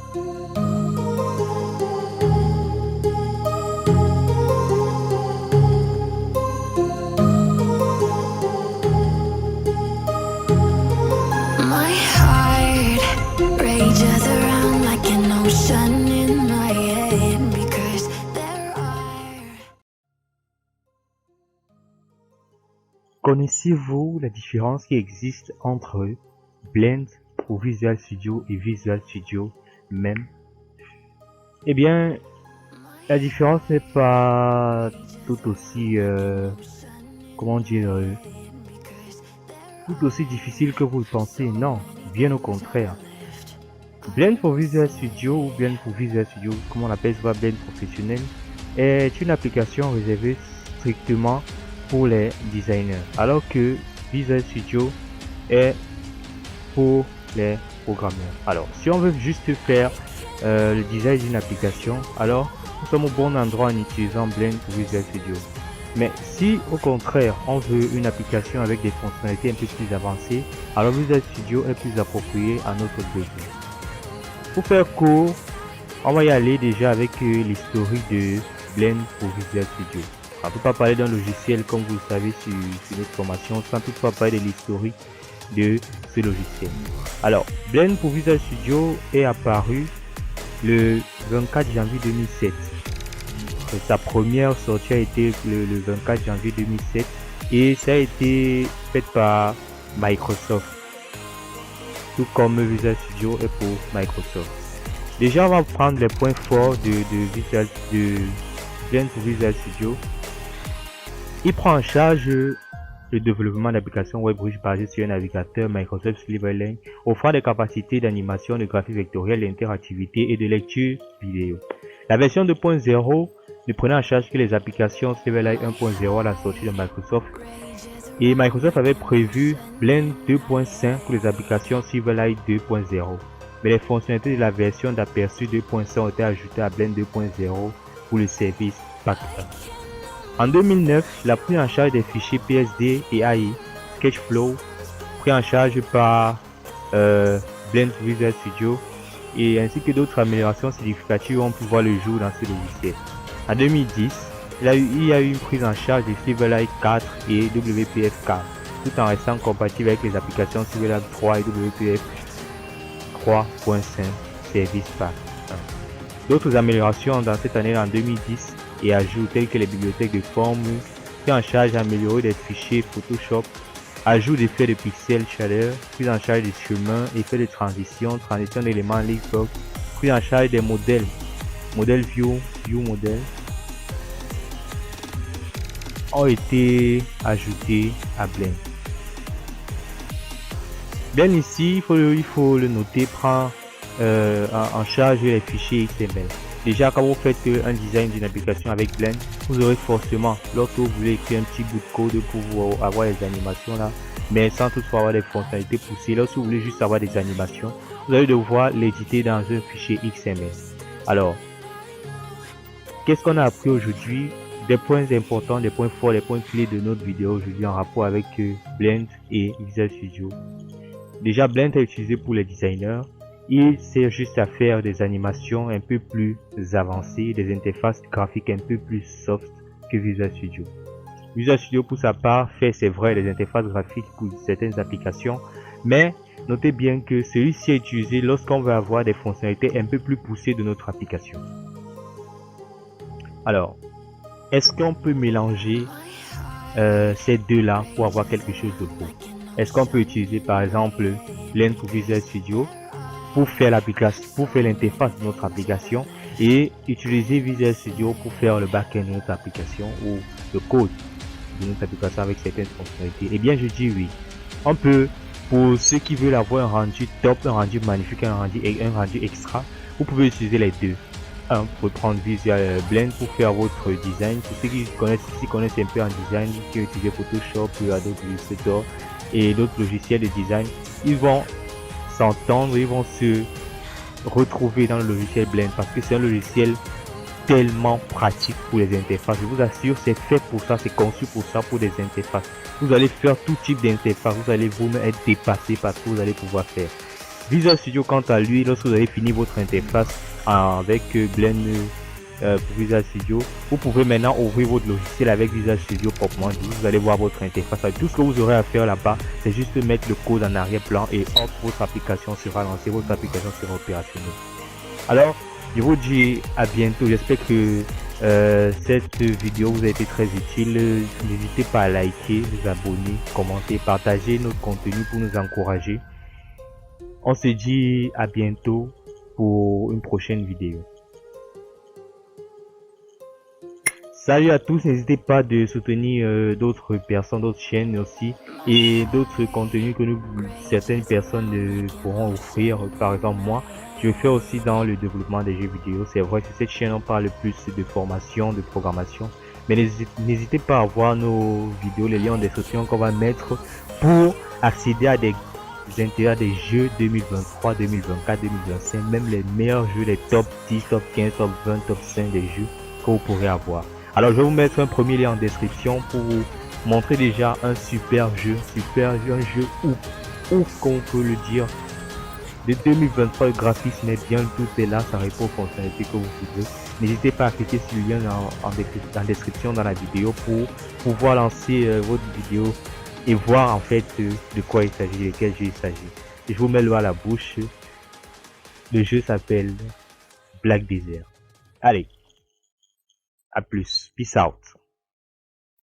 My heart rages around like an ocean in my head because there are. Connaissez-vous la différence qui existe entre Blend pour Visual Studio et Visual Studio même? Eh bien, la différence n'est pas tout aussi, comment dire, tout aussi difficile que vous le pensez. Non, bien au contraire. Blend pour Visual Studio ou Blend pour Visual Studio, comme on l'appelle souvent Blend professionnel, est une application réservée strictement pour les designers, alors que Visual Studio est pour les programmeurs. Alors, si on veut juste faire le design d'une application, alors nous sommes au bon endroit en utilisant Blend pour Visual Studio. Mais si au contraire on veut une application avec des fonctionnalités un peu plus avancées, alors Visual Studio est plus approprié à notre besoin. Pour faire court, on va y aller déjà avec l'historique de Blend pour Visual Studio. On ne peut pas parler d'un logiciel comme vous le savez sur notre formation sans toutefois parler de l'historique de ce logiciel. Alors, Blend pour Visual Studio est apparu le 24 janvier 2007. Sa première sortie a été le 24 janvier 2007 et ça a été fait par Microsoft, tout comme Visual Studio est pour Microsoft. Déjà, on va prendre les points forts de Blend pour Visual Studio. Il prend en charge le développement d'applications web riches basées sur un navigateur Microsoft Silverlight, offrant des capacités d'animation, de graphique vectoriel, d'interactivité et de lecture vidéo. La version 2.0 ne prenait en charge que les applications Silverlight 1.0 à la sortie de Microsoft, et Microsoft avait prévu Blend 2.5 pour les applications Silverlight 2.0. Mais les fonctionnalités de la version d'aperçu 2.5 ont été ajoutées à Blend 2.0 pour le service Pack 1. En 2009, la prise en charge des fichiers PSD et AI, Sketchflow, pris en charge par Blend Visual Studio, et ainsi que d'autres améliorations significatives ont pu voir le jour dans ce logiciel. En 2010, il y a eu une prise en charge de Silverlight 4 et WPF 4, tout en restant compatible avec les applications Silverlight 3 et WPF 3.5 Service Pack 1. D'autres améliorations dans cette année en 2010 et ajouts tels que les bibliothèques de formes, prise en charge d'améliorer des fichiers Photoshop, ajout d'effets de pixels chaleur, prise en charge des chemins, effets de transition d'éléments Leapfrog, prise en charge des modèle view model ont été ajoutés à Blend. Blend ici, il faut le noter, prend en charge les fichiers XML. Déjà, quand vous faites un design d'une application avec Blend, vous aurez forcément, lorsque vous voulez écrire un petit bout de code pour avoir les animations là, mais sans toutefois avoir des fonctionnalités poussées, lorsque vous voulez juste avoir des animations, vous allez devoir l'éditer dans un fichier XML. Alors, qu'est-ce qu'on a appris aujourd'hui? Des points importants, des points forts, des points clés de notre vidéo aujourd'hui en rapport avec Blend et Visual Studio. Déjà, Blend est utilisé pour les designers. Il sert juste à faire des animations un peu plus avancées, des interfaces graphiques un peu plus soft que Visual Studio. Visual Studio pour sa part fait, c'est vrai, des interfaces graphiques pour certaines applications, mais notez bien que celui-ci est utilisé lorsqu'on veut avoir des fonctionnalités un peu plus poussées de notre application. Alors, est-ce qu'on peut mélanger ces deux-là pour avoir quelque chose de beau? Est-ce qu'on peut utiliser par exemple Blend pour Visual Studio pour faire l'application, pour faire l'interface de notre application et utiliser Visual Studio pour faire le back-end de notre application ou le code de notre application avec certaines fonctionnalités? Eh bien, je dis oui. On peut, pour ceux qui veulent avoir un rendu top, un rendu magnifique, un rendu extra, vous pouvez utiliser les deux. Vous pouvez prendre Visual Blend pour faire votre design. Pour ceux qui connaissent un peu en design, qui utilisent Photoshop, Adobe Illustrator et d'autres logiciels de design, ils vont s'entendre, ils vont se retrouver dans le logiciel Blend parce que c'est un logiciel tellement pratique pour les interfaces. Je vous assure, c'est fait pour ça, c'est conçu pour ça, pour des interfaces. Vous allez faire tout type d'interface, vous allez vous-même être dépassé par ce que vous allez pouvoir faire. Visual Studio, quant à lui, lorsque vous avez fini votre interface avec Blend pour Visual Studio, vous pouvez maintenant ouvrir votre logiciel avec Visual Studio proprement dit. Vous allez voir votre interface. Tout ce que vous aurez à faire là-bas, c'est juste mettre le code en arrière-plan et hop, votre application sera lancée, votre application sera opérationnelle. Alors, je vous dis à bientôt. J'espère que cette vidéo vous a été très utile. N'hésitez pas à liker, vous abonner, commenter, partager notre contenu pour nous encourager. On se dit à bientôt pour une prochaine vidéo. Salut à tous, n'hésitez pas de soutenir d'autres personnes, d'autres chaînes aussi et d'autres contenus que certaines personnes pourront offrir. Par exemple, moi, je fais aussi dans le développement des jeux vidéo. C'est vrai que cette chaîne on parle plus de formation, de programmation, mais n'hésitez pas à voir nos vidéos, les liens en description qu'on va mettre pour accéder à des intérieurs des jeux 2023, 2024, 2025, même les meilleurs jeux, les top 10, top 15, top 20, top 5 des jeux que vous pourrez avoir. Alors je vais vous mettre un premier lien en description pour vous montrer déjà un super jeu, un jeu ouf comme on peut le dire. De 2023, le graphisme est bien, tout est là, ça répond aux fonctionnalités que vous voulez. N'hésitez pas à cliquer sur le lien en description dans la vidéo pour pouvoir lancer votre vidéo et voir en fait de quoi il s'agit, de quel jeu il s'agit. Je vous mets l'eau à la bouche. Le jeu s'appelle Black Desert. Allez, à plus, peace out.